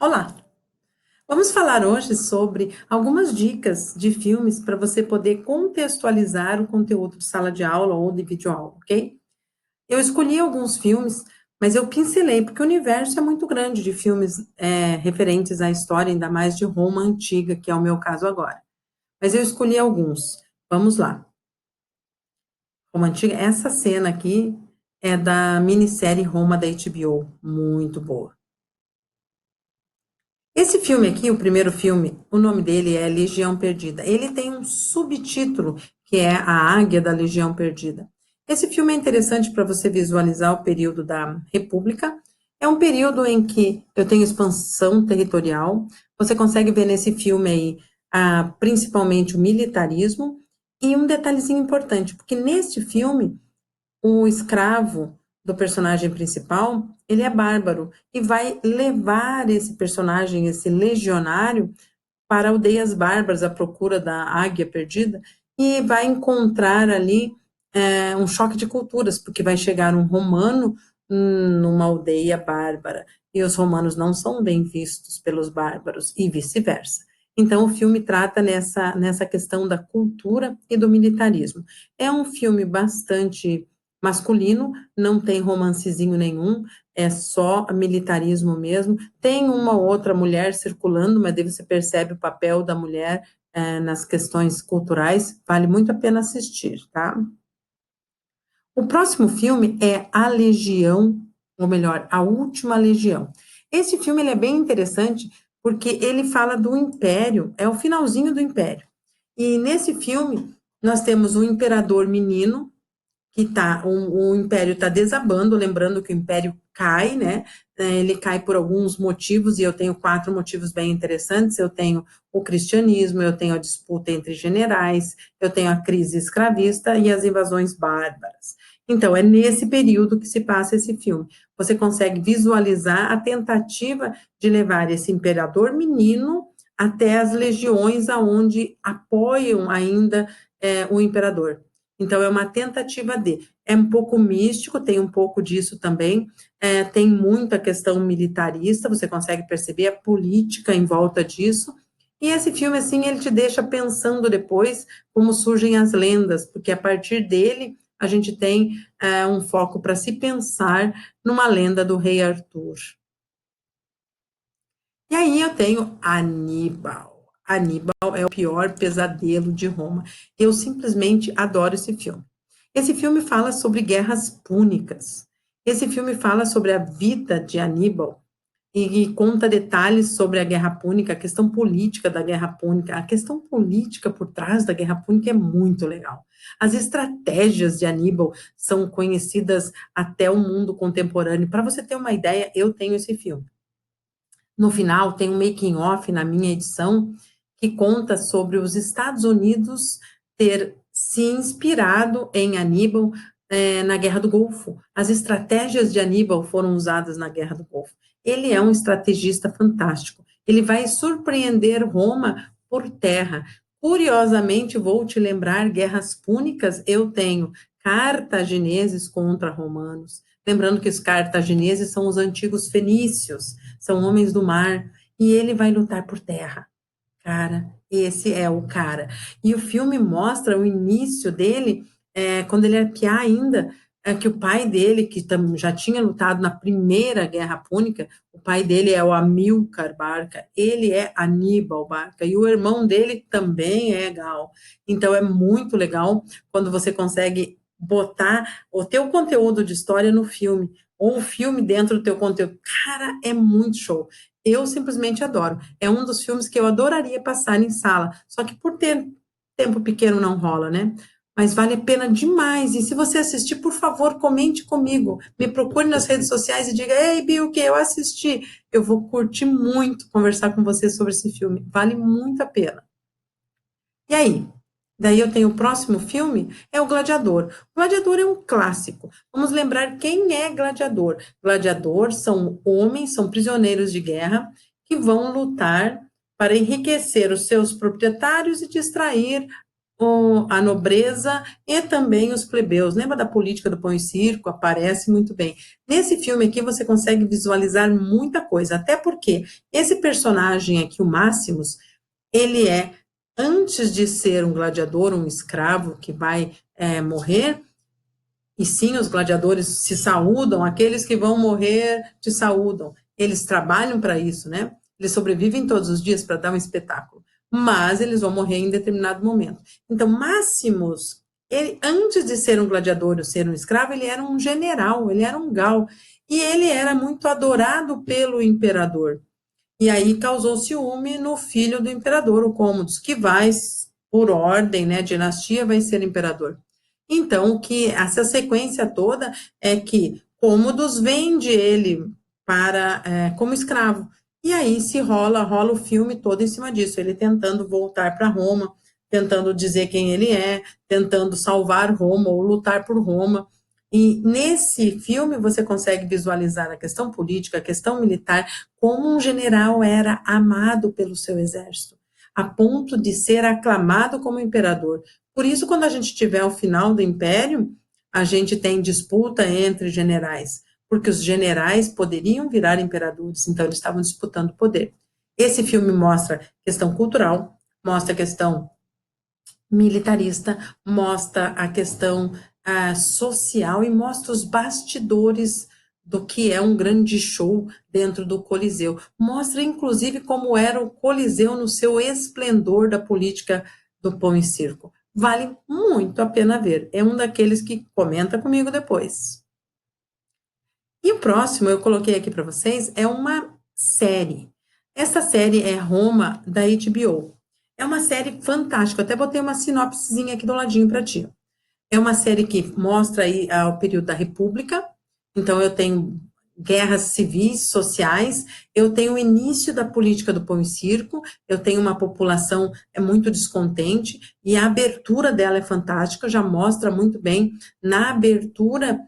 Olá! Vamos falar hoje sobre algumas dicas de filmes para você poder contextualizar o conteúdo de sala de aula ou de videoaula, ok? Eu escolhi alguns filmes, mas eu pincelei, porque o universo é muito grande de filmes referentes à história, ainda mais de Roma antiga, que é o meu caso agora. Mas eu escolhi alguns. Vamos lá. Roma antiga, essa cena aqui é da minissérie Roma da HBO, muito boa. Esse filme aqui, o primeiro filme, o nome dele é Legião Perdida. Ele tem um subtítulo que é A Águia da Legião Perdida. Esse filme é interessante para você visualizar o período da República. É um período em que eu tenho expansão territorial. Você consegue ver nesse filme aí, principalmente o militarismo e um detalhezinho importante, porque neste filme o escravo do personagem principal, ele é bárbaro e vai levar esse personagem, esse legionário, para aldeias bárbaras à procura da águia perdida e vai encontrar ali um choque de culturas, porque vai chegar um romano numa aldeia bárbara e os romanos não são bem vistos pelos bárbaros e vice-versa. Então, o filme trata nessa questão da cultura e do militarismo. É um filme bastante masculino, não tem romancezinho nenhum, é só militarismo mesmo. Tem uma outra mulher circulando, mas daí você percebe o papel da mulher nas questões culturais. Vale muito a pena assistir, tá? O próximo filme é A Legião, ou melhor, A Última Legião. Esse filme ele é bem interessante porque ele fala do Império, é o finalzinho do Império. E nesse filme nós temos um imperador menino que o império está desabando, lembrando que o império cai, né? Ele cai por alguns motivos, e eu tenho quatro motivos bem interessantes. Eu tenho o cristianismo, eu tenho a disputa entre generais, eu tenho a crise escravista e as invasões bárbaras. Então, é nesse período que se passa esse filme. Você consegue visualizar a tentativa de levar esse imperador menino até as legiões aonde apoiam ainda o imperador. Então, é uma tentativa de. É um pouco místico, tem um pouco disso também. Tem muita questão militarista, você consegue perceber a política em volta disso. E esse filme, assim, ele te deixa pensando depois como surgem as lendas, porque a partir dele a gente tem um foco para se pensar numa lenda do rei Arthur. E aí eu tenho Aníbal. Aníbal é o pior pesadelo de Roma. Eu simplesmente adoro esse filme. Esse filme fala sobre guerras púnicas. Esse filme fala sobre a vida de Aníbal e conta detalhes sobre a Guerra Púnica, a questão política da Guerra Púnica. A questão política por trás da Guerra Púnica é muito legal. As estratégias de Aníbal são conhecidas até o mundo contemporâneo. Para você ter uma ideia, eu tenho esse filme. No final, tem um making off na minha edição que conta sobre os Estados Unidos ter se inspirado em Aníbal na Guerra do Golfo. As estratégias de Aníbal foram usadas na Guerra do Golfo. Ele é um estrategista fantástico. Ele vai surpreender Roma por terra. Curiosamente, vou te lembrar, guerras púnicas, eu tenho cartagineses contra romanos. Lembrando que os cartagineses são os antigos fenícios, são homens do mar, e ele vai lutar por terra. Cara, esse é o cara. E o filme mostra o início dele, quando ele era piá ainda, que o pai dele, que já tinha lutado na primeira Guerra Púnica, o pai dele é o Amílcar Barca, ele é Aníbal Barca, e o irmão dele também é Gal. Então é muito legal quando você consegue botar o teu conteúdo de história no filme, ou o filme dentro do teu conteúdo. Cara, é muito show. Eu simplesmente adoro. É um dos filmes que eu adoraria passar em sala, só que por ter tempo pequeno não rola, né? Mas vale a pena demais. E se você assistir, por favor, comente comigo. Me procure nas redes sociais e diga: Ei, Bill, que eu assisti. Eu vou curtir muito conversar com você sobre esse filme. Vale muito a pena. E aí? Daí eu tenho o próximo filme, é o Gladiador. O Gladiador é um clássico. Vamos lembrar quem é Gladiador. Gladiador são homens, são prisioneiros de guerra que vão lutar para enriquecer os seus proprietários e distrair a nobreza e também os plebeus. Lembra da política do pão e circo? Aparece muito bem. Nesse filme aqui você consegue visualizar muita coisa, até porque esse personagem aqui, o Máximos, ele é, antes de ser um gladiador, um escravo que vai morrer, e sim, os gladiadores se saúdam, aqueles que vão morrer te saúdam. Eles trabalham para isso, né? Eles sobrevivem todos os dias para dar um espetáculo, mas eles vão morrer em determinado momento. Então, Máximos, ele, antes de ser um gladiador ou ser um escravo, ele era um general, ele era um gal, e ele era muito adorado pelo imperador. E aí causou ciúme no filho do imperador, o Cômodos, que vai, por ordem, né, dinastia, vai ser imperador. Então, que essa sequência toda é que Cômodos vende ele para como escravo. E aí se rola o filme todo em cima disso, ele tentando voltar para Roma, tentando dizer quem ele é, tentando salvar Roma ou lutar por Roma. E nesse filme você consegue visualizar a questão política, a questão militar, como um general era amado pelo seu exército, a ponto de ser aclamado como imperador. Por isso, quando a gente tiver o final do império, a gente tem disputa entre generais, porque os generais poderiam virar imperadores, então eles estavam disputando poder. Esse filme mostra questão cultural, mostra a questão militarista, mostra a questão social e mostra os bastidores do que é um grande show dentro do Coliseu. Mostra, inclusive, como era o Coliseu no seu esplendor da política do pão e circo. Vale muito a pena ver. É um daqueles que comenta comigo depois. E o próximo, eu coloquei aqui para vocês, é uma série. Essa série é Roma, da HBO. É uma série fantástica. Eu até botei uma sinopsezinha aqui do ladinho para ti. É uma série que mostra aí o período da República. Então, eu tenho guerras civis, sociais, eu tenho o início da política do pão e circo, eu tenho uma população muito descontente, e a abertura dela é fantástica, já mostra muito bem, na abertura,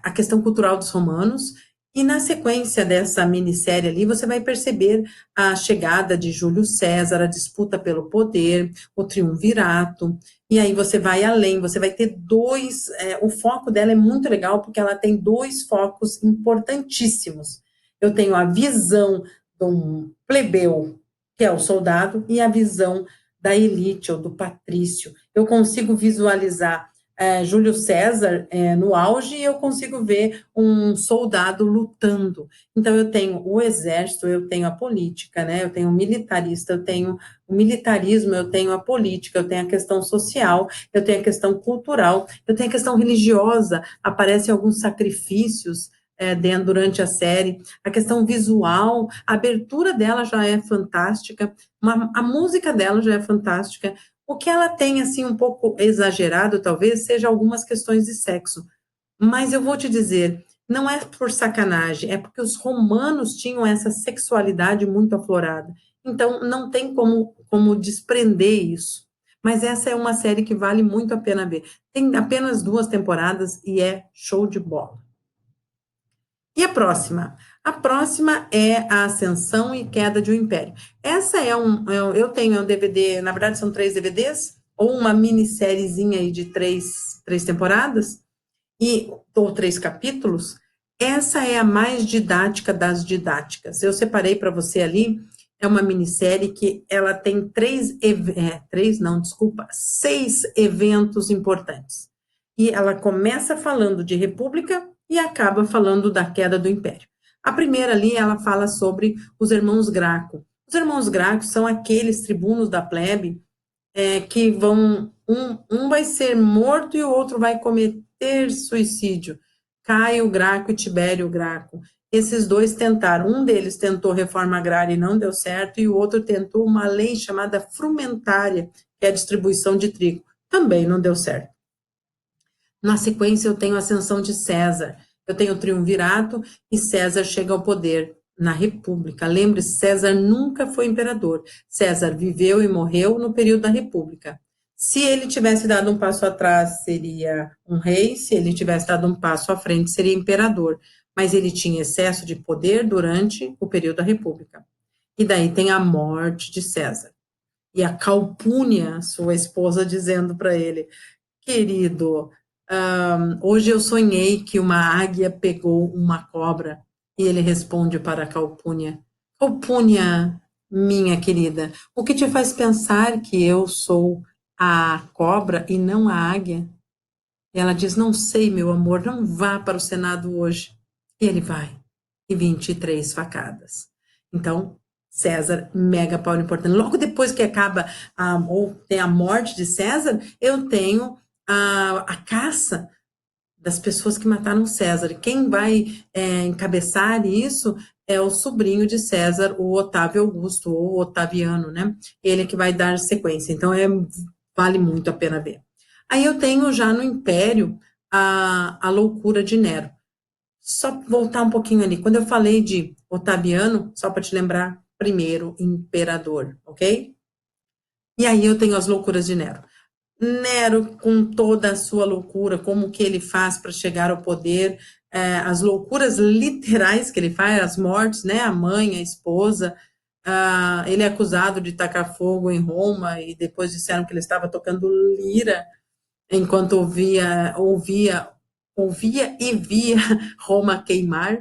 a questão cultural dos romanos, e na sequência dessa minissérie ali, você vai perceber a chegada de Júlio César, a disputa pelo poder, o triunvirato, e aí você vai além, você vai ter dois, o foco dela é muito legal, porque ela tem dois focos importantíssimos. Eu tenho a visão do plebeu, que é o soldado, e a visão da elite, ou do patrício. Eu consigo visualizar Júlio César no auge, e eu consigo ver um soldado lutando. Então, eu tenho o exército, eu tenho a política, né? Eu tenho o militarista, eu tenho o militarismo, eu tenho a política, eu tenho a questão social, eu tenho a questão cultural, eu tenho a questão religiosa, aparecem alguns sacrifícios durante a série, a questão visual, a abertura dela já é fantástica, a música dela já é fantástica. O que ela tem, assim, um pouco exagerado, talvez, seja algumas questões de sexo. Mas eu vou te dizer, não é por sacanagem, é porque os romanos tinham essa sexualidade muito aflorada. Então, não tem como desprender isso. Mas essa é uma série que vale muito a pena ver. Tem apenas 2 temporadas e é show de bola. E a próxima? A próxima é a Ascensão e Queda de um Império. Essa eu tenho um DVD, na verdade são 3 DVDs, ou uma minissériezinha aí de três temporadas, ou 3 capítulos. Essa é a mais didática das didáticas. Eu separei para você ali, é uma minissérie que ela tem 6 eventos importantes. E ela começa falando de república e acaba falando da queda do império. A primeira ali, ela fala sobre os irmãos Graco. Os irmãos Graco são aqueles tribunos da plebe que um vai ser morto e o outro vai cometer suicídio. Caio Graco e Tibério Graco. Esses dois tentaram, um deles tentou reforma agrária e não deu certo, e o outro tentou uma lei chamada frumentária, que é a distribuição de trigo. Também não deu certo. Na sequência, eu tenho a ascensão de César, eu tenho o triunvirato, e César chega ao poder na República. Lembre-se, César nunca foi imperador. César viveu e morreu no período da República. Se ele tivesse dado um passo atrás, seria um rei; se ele tivesse dado um passo à frente, seria imperador. Mas ele tinha excesso de poder durante o período da República. E daí tem a morte de César. E a Calpurnia, sua esposa, dizendo para ele: querido, hoje eu sonhei que uma águia pegou uma cobra. E ele responde para a Calpurnia: Calpurnia, minha querida, o que te faz pensar que eu sou a cobra e não a águia? E ela diz: não sei, meu amor, não vá para o Senado hoje. E ele vai. E 23 facadas. Então, César, mega pau importante. Logo depois que acaba, ou tem a morte de César, eu tenho a caça das pessoas que mataram César. Quem vai encabeçar isso é o sobrinho de César, o Otávio Augusto, ou Otaviano, né? Ele que vai dar sequência. Então, vale muito a pena ver. Aí eu tenho já no Império a loucura de Nero. Só voltar um pouquinho ali. Quando eu falei de Otaviano, só para te lembrar, primeiro imperador, ok? E aí eu tenho as loucuras de Nero. Nero, com toda a sua loucura, como que ele faz para chegar ao poder, as loucuras literais que ele faz, as mortes, né? A mãe, a esposa. Ele é acusado de tacar fogo em Roma e depois disseram que ele estava tocando lira enquanto ouvia e via Roma queimar.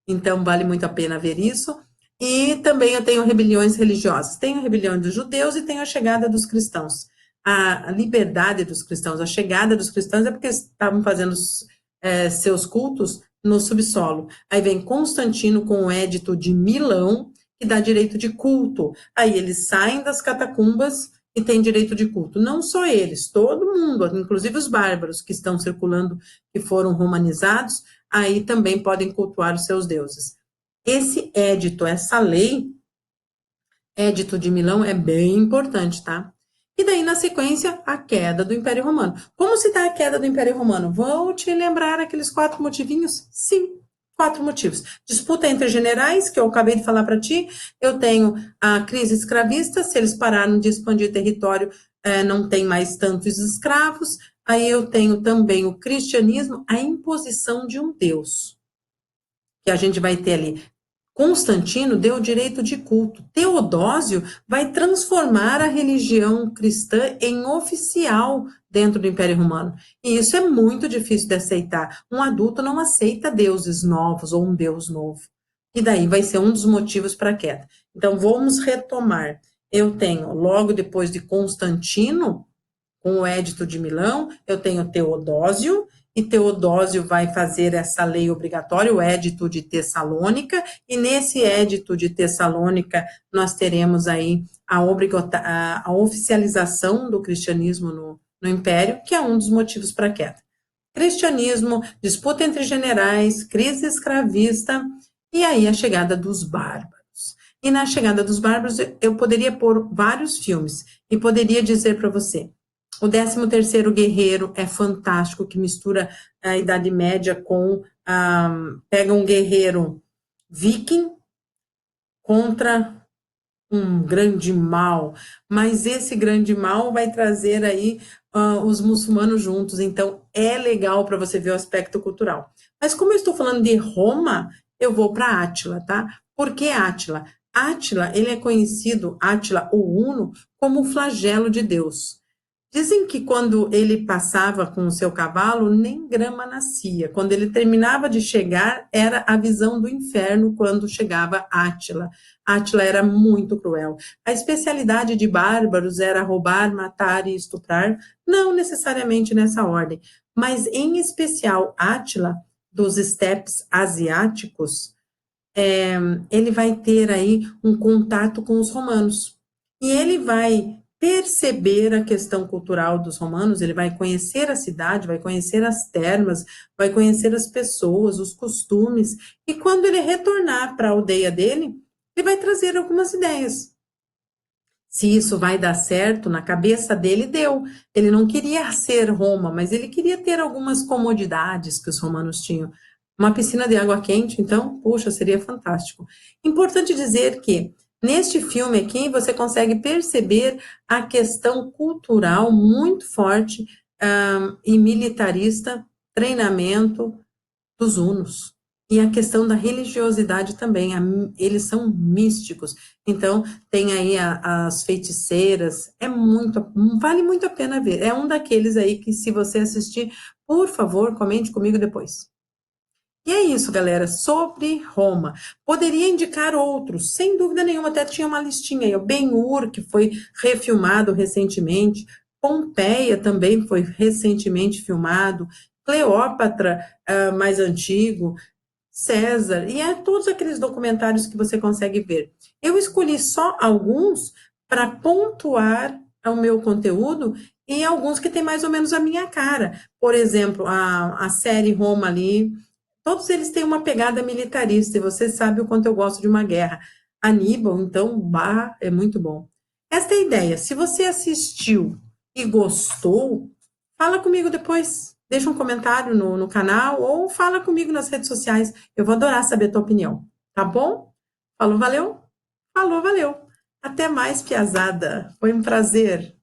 Então, vale muito a pena ver isso. E também eu tenho rebeliões religiosas. Tenho a rebelião dos judeus e tenho a chegada dos cristãos. A liberdade dos cristãos. A chegada dos cristãos é porque estavam fazendo seus cultos no subsolo. Aí vem Constantino com o Édito de Milão, que dá direito de culto. Aí eles saem das catacumbas e têm direito de culto. Não só eles, todo mundo, inclusive os bárbaros que estão circulando, que foram romanizados, aí também podem cultuar os seus deuses. Esse édito, essa lei, Édito de Milão, é bem importante, tá? E daí, na sequência, a queda do Império Romano. Como se dá a queda do Império Romano? Vou te lembrar aqueles 4 motivinhos? Sim, 4 motivos. Disputa entre generais, que eu acabei de falar para ti. Eu tenho a crise escravista, se eles pararam de expandir território, não tem mais tantos escravos. Aí eu tenho também o cristianismo, a imposição de um Deus, que a gente vai ter ali. Constantino deu o direito de culto. Teodósio vai transformar a religião cristã em oficial dentro do Império Romano. E isso é muito difícil de aceitar. Um adulto não aceita deuses novos ou um deus novo. E daí vai ser um dos motivos para a queda. Então, vamos retomar. Eu tenho, logo depois de Constantino, com o Édito de Milão, eu tenho Teodósio, e Teodósio vai fazer essa lei obrigatória, o Édito de Tessalônica, e nesse Édito de Tessalônica nós teremos aí a oficialização do cristianismo no Império, que é um dos motivos para a queda. Cristianismo, disputa entre generais, crise escravista, e aí a chegada dos bárbaros. E na chegada dos bárbaros eu poderia pôr vários filmes, e poderia dizer para você, o 13º Guerreiro é fantástico, que mistura a Idade Média com... pega um guerreiro viking contra um grande mal, mas esse grande mal vai trazer aí os muçulmanos juntos, então é legal para você ver o aspecto cultural. Mas como eu estou falando de Roma, eu vou para Átila, tá? Por que Átila? Átila, ele é conhecido, Átila, o Uno, como o flagelo de Deus. Dizem que quando ele passava com o seu cavalo, nem grama nascia. Quando ele terminava de chegar, era a visão do inferno quando chegava Átila. Átila era muito cruel. A especialidade de bárbaros era roubar, matar e estuprar, não necessariamente nessa ordem, mas em especial Átila, dos estepes asiáticos, ele vai ter aí um contato com os romanos. E ele vai perceber a questão cultural dos romanos, ele vai conhecer a cidade, vai conhecer as termas, vai conhecer as pessoas, os costumes, e quando ele retornar para a aldeia dele, ele vai trazer algumas ideias. Se isso vai dar certo, na cabeça dele deu. Ele não queria ser Roma, mas ele queria ter algumas comodidades que os romanos tinham. Uma piscina de água quente, então, puxa, seria fantástico. Importante dizer que neste filme aqui você consegue perceber a questão cultural muito forte e militarista, treinamento dos hunos. E a questão da religiosidade também, eles são místicos. Então, tem aí as feiticeiras, vale muito a pena ver. É um daqueles aí que, se você assistir, por favor, comente comigo depois. E é isso, galera, sobre Roma. Poderia indicar outros, sem dúvida nenhuma, até tinha uma listinha aí. O Ben-Hur, que foi refilmado recentemente. Pompeia também foi recentemente filmado. Cleópatra, mais antigo. César, e é todos aqueles documentários que você consegue ver. Eu escolhi só alguns para pontuar o meu conteúdo e alguns que tem mais ou menos a minha cara. Por exemplo, a série Roma ali, todos eles têm uma pegada militarista, e você sabe o quanto eu gosto de uma guerra. Aníbal, então, bah, é muito bom. Esta é a ideia. Se você assistiu e gostou, fala comigo depois. Deixa um comentário no canal ou fala comigo nas redes sociais. Eu vou adorar saber a tua opinião. Tá bom? Falou, valeu? Falou, valeu. Até mais, piazada. Foi um prazer.